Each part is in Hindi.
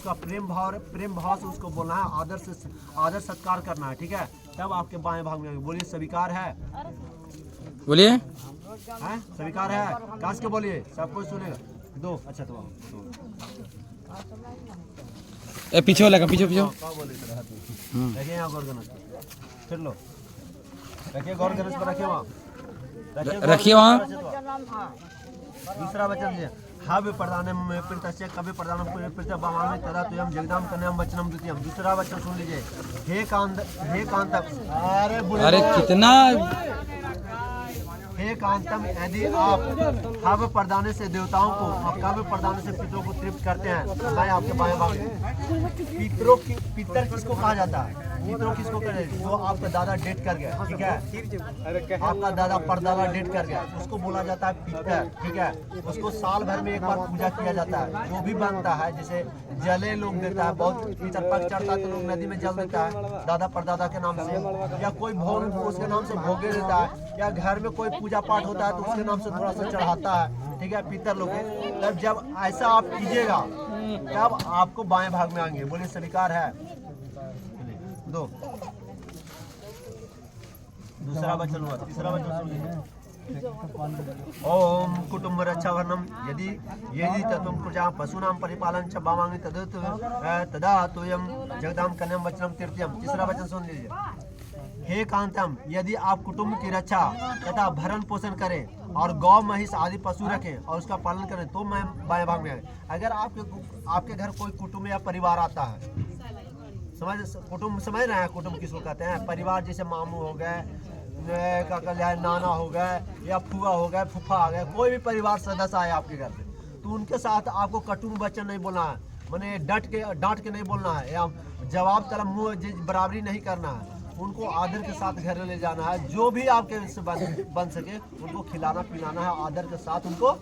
उसका प्रेम भाव से उसको बोलना है, आदर सत्कार करना है, ठीक है। तब आपके बाएं भाग में बोलिए स्वीकार है, बोलिए हैं स्वीकार है, काश के बोलिए, सब कुछ सुनेगा। दो अच्छा तो ए पीछे वाला का पीछे क्या बोले देखिए यहाँ गौर गणेश फिर लो, रखिए गौर गणेश पर, रखिए वहाँ, रखिए वहाँ। दूसरा वचन है हव प्रदानम प्रीतस्य कवि प्रदानम प्रीत बामामि तदा तुयम जगदाम कन्याम वचनम द्वितीयम। दूसरा वचन सुन लीजिए, हे कांत अरे कितना हे कांतम, यदि आप हव प्रदान से देवताओं को और कव्य प्रदान से पितरों को तृप्त करते हैं तो मैं आपके बाएं भाग पितर किसको कहा जाता है? पितरों किसको कहते हैं? जो आपका दादा डेट कर गया, ठीक है, आपका दादा परदादा डेट कर गया, उसको बोला जाता है पितर, ठीक है। उसको साल भर में एक बार पूजा किया जाता है, जो भी बनता है, जैसे जले लोग देता है, बहुत पितर पक्ष चढ़ता है तो लोग नदी में जल देता है दादा परदादा के नाम से, या कोई भोग उसके नाम से भोगे देता है, या घर में कोई पूजा पाठ होता है तो उसके नाम से थोड़ा सा चढ़ाता है, ठीक है, पितर लोग। तब जब ऐसा आप कीजिएगा तब आपको बाएं भाग में आएंगे। बोलिए स्वीकार है। दो दूसरा वचन हुआ, तीसरा वचन सुन लीजिए, ओम कुटुंब रक्षा वर्णम यदि तत्वं प्रजा पशूनां परिपालन च बामांगि तदा तुयम जगदाम कन्याम वचनम तृतीयम। तीसरा वचन सुन लीजिए, हे कांतम, यदि आप कुटुंब की रक्षा तथा भरण पोषण करें और गौ महिष आदि पशु रखें और उसका पालन करें तो मैं बाएं भाग में आए। अगर आपके घर कोई कुटुंब या परिवार आता है, कुटुंब समझ रहे हैं, कुटुंब किसको कहते हैं? परिवार, जैसे मामू हो गए, नाना हो गए, या फुआ हो गए, फूफा आ गए, कोई भी परिवार सदस्य आए आपके घर पे, तो उनके साथ आपको कटु वचन नहीं बोलना है, मैंने डांट के नहीं बोलना है, या जवाब तरफ मुँह बराबरी नहीं करना है। उनको आदर के साथ घर ले जाना है, जो भी आपके से बन सके उनको खिलाना पिलाना है, आदर के साथ उनको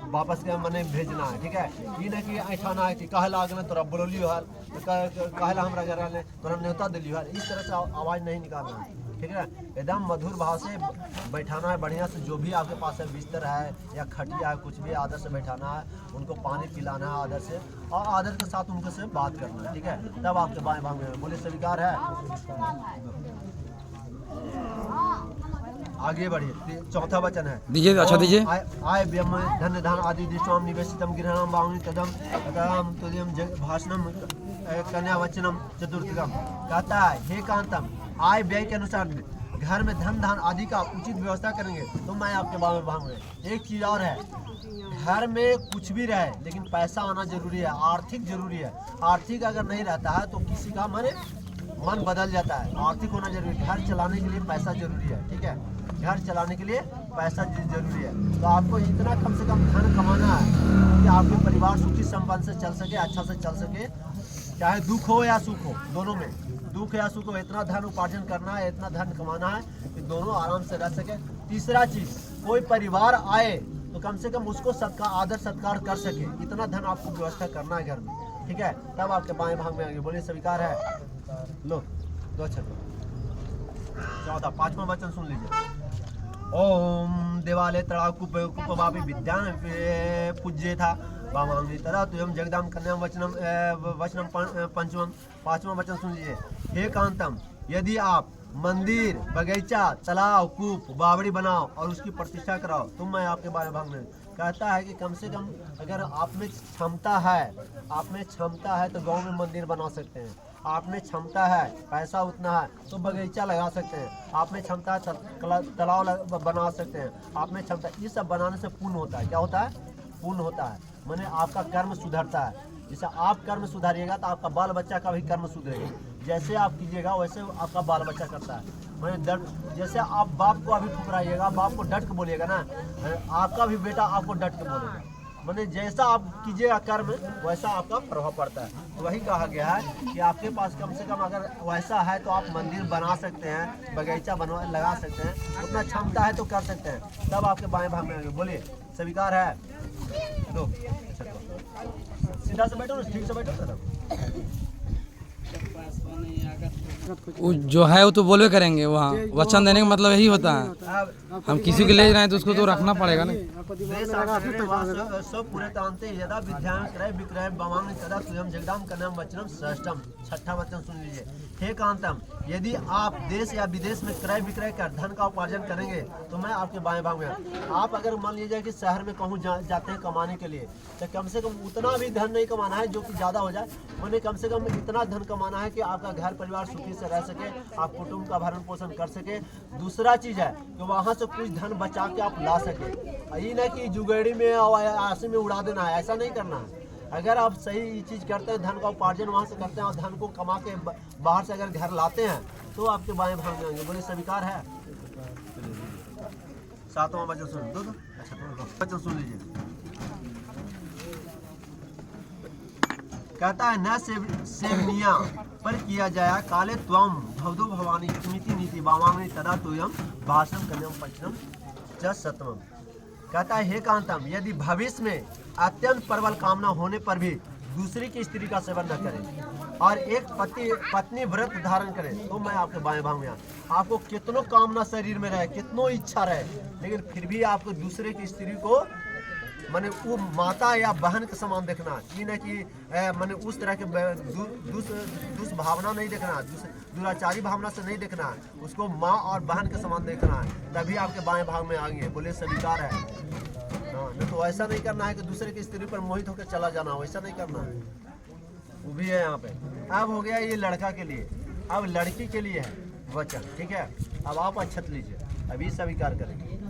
वापस के मने भेजना है, ठीक है। ये नहीं कि ऐठाना है कि कहला आगे तोरा बोलियो हर, कहला हमरा घर ने तोरा न्योता दिलियो हर, इस तरह से आवाज़ नहीं निकालना है, ठीक है। एकदम मधुर भाव से बैठाना है, बढ़िया से, जो भी आपके पास है, बिस्तर है या खटिया है, कुछ भी आदर से बैठाना है, उनको पानी पिलाना है आदर से, और आदर के साथ उनके से बात करना है, ठीक है। तब आपके बाएं भाग में बोले स्वीकार है। आगे बढ़िए, चौथा वचन है, दीजिए, अच्छा दीजिए। आय व्यम धन धान आदि दृष्टाम निवेशितम गृहणाम बाहुनि तदम तदम तुदयम भाषणम कन्या वचनम चतुर्थकम। कहता है, हे कांतम, आय व्यय के अनुसार घर में धन धान आदि का उचित व्यवस्था करेंगे तो मैं आपके बाएं भाग में। एक चीज और है, घर में कुछ भी रहे लेकिन पैसा आना जरूरी है, आर्थिक जरूरी है। आर्थिक अगर नहीं रहता है तो किसी का मन बदल जाता है। आर्थिक होना जरूरी है, घर चलाने के लिए पैसा जरूरी है, ठीक है, घर चलाने के लिए पैसा जरूरी है। तो आपको इतना कम से कम धन कमाना है कि आपके परिवार सुखी संपन्न से चल सके, अच्छा से चल सके, चाहे दुख हो या सुख हो, दोनों में दुख या सुख हो, इतना धन उपार्जन करना है, इतना धन कमाना है कि दोनों आराम से रह सके। तीसरा चीज, कोई परिवार आए तो कम से कम उसको आदर सत्कार कर सके, इतना धन आपको व्यवस्था करना है घर में, ठीक है। तब आपके बाएं भाग में आएंगे। बोलिए स्वीकार है। लो दो अच्छा, चौथा पांचवा वचन सुन लीजिए, ओम देवालय तड़ाव कुपवापि विद्यान पूज्य था बामांगी तदा तुयम जगदाम कन्याम वचनम पंचमम। पांचवा वचन सुन लीजिए, हे कांतम, यदि आप मंदिर, बगीचा, तालाब, कूप, बावड़ी बनाओ और उसकी प्रतिष्ठा कराओ तो मैं आपके बाएं भाग में। कहता है कि कम से कम अगर आप में क्षमता है तो गांव में मंदिर बना सकते हैं, आप में क्षमता है, पैसा उतना है तो बगीचा लगा सकते हैं, आप में क्षमता है तालाब बना सकते हैं, आप में क्षमता, ये सब बनाने से पुण्य होता है। क्या होता है? पुण्य होता है, माने आपका कर्म सुधरता है। जैसे आप कर्म सुधारिएगा तो आपका बाल बच्चा का भी कर्म सुधरेगा, जैसे आप कीजिएगा वैसे आपका बाल बच्चा करता है। मैंने जैसे आप बाप को अभी ठुकराइएगा, बाप को डट के बोलिएगा ना, आपका भी बेटा आपको डट के बोलेगा। मैंने जैसा आप कीजिएगा कर्म वैसा आपका प्रभाव पड़ता है। तो वही कहा गया है कि आपके पास कम से कम अगर वैसा है तो आप मंदिर बना सकते हैं, बगीचा लगा सकते हैं, उतना क्षमता है तो कर सकते हैं। तब आपके बाएं भाग में आएंगे। बोलिए स्वीकार है। दो सीधा से बैठो ना, ठीक से बैठो ना। वो जो है वो तो बोलवे करेंगे वहाँ वचन देने का मतलब यही होता है। अब हम किसी के ले रहे हैं तो उसको तो रखना पड़ेगा ना। सब पूरे तांते यदा विद्यां क्रय विक्रय बवांग तदा तुयम जगदाम कन्याम वचनम षष्ठम। छठा वचन सुन लीजिए। हे कांतम, यदि आप देश या विदेश में क्रय विक्रय कर धन का उपार्जन करेंगे तो मैं आपके बाएं भाग में। आप अगर मान लीजिए कि शहर में कहूँ जाते हैं कमाने के लिए, तो कम से कम उतना भी धन नहीं कमाना है जो कि ज़्यादा हो जाए। उन्हें कम से कम इतना धन कमाना है कि आपका घर परिवार सुखी से रह सके, आप कुटुंब का भरण पोषण कर सके। दूसरा चीज़ है कि वहाँ से कुछ धन बचा के आप ला सके। ये ना कि जुगेड़ी में और आशी में उड़ा देना है, ऐसा नहीं करना है। अगर आप सही चीज़ करते हैं, धन का उपार्जन वहाँ से करते हैं और धन को कमा के बाहर से अगर घर लाते हैं तो आपके बाएं भाग में आएंगे। बोले स्वीकार है। सातवां वचन सुन दो। अच्छा वचन सुन लीजिए। कहता है न सेवनिया पर किया जाया काले त्वम भवदो भवानी इमिति नीति बावांगनी तदा तुयम भाषण कन्यम पचनम च सतमम। कहता है हे कांतम, यदि भविष्य में अत्यंत प्रबल कामना होने पर भी दूसरी की स्त्री का सेवन न करें और एक पत्नी व्रत धारण करें तो मैं आपके बाएं भाग में आपको कितनों कामना शरीर में रहे, कितनों इच्छा रहे, लेकिन फिर भी आपको दूसरे की स्त्री को माने वो माता या बहन के समान देखना, ये न कि माने उस तरह के दुष्भावना नहीं देखना, दुराचारी भावना से नहीं देखना, उसको माँ और बहन के समान देखना है, तभी आपके बाएं भाग में आएंगे। बोले स्वीकार है। नहीं तो ऐसा नहीं करना है कि दूसरे की स्त्री पर मोहित होकर चला जाना, वैसा नहीं करना है। वो भी है यहाँ पे। अब हो गया ये लड़का के लिए, अब लड़की के लिए है वचन। ठीक है, अब आप अच्छत लीजिए, अभी स्वीकार करेंगे।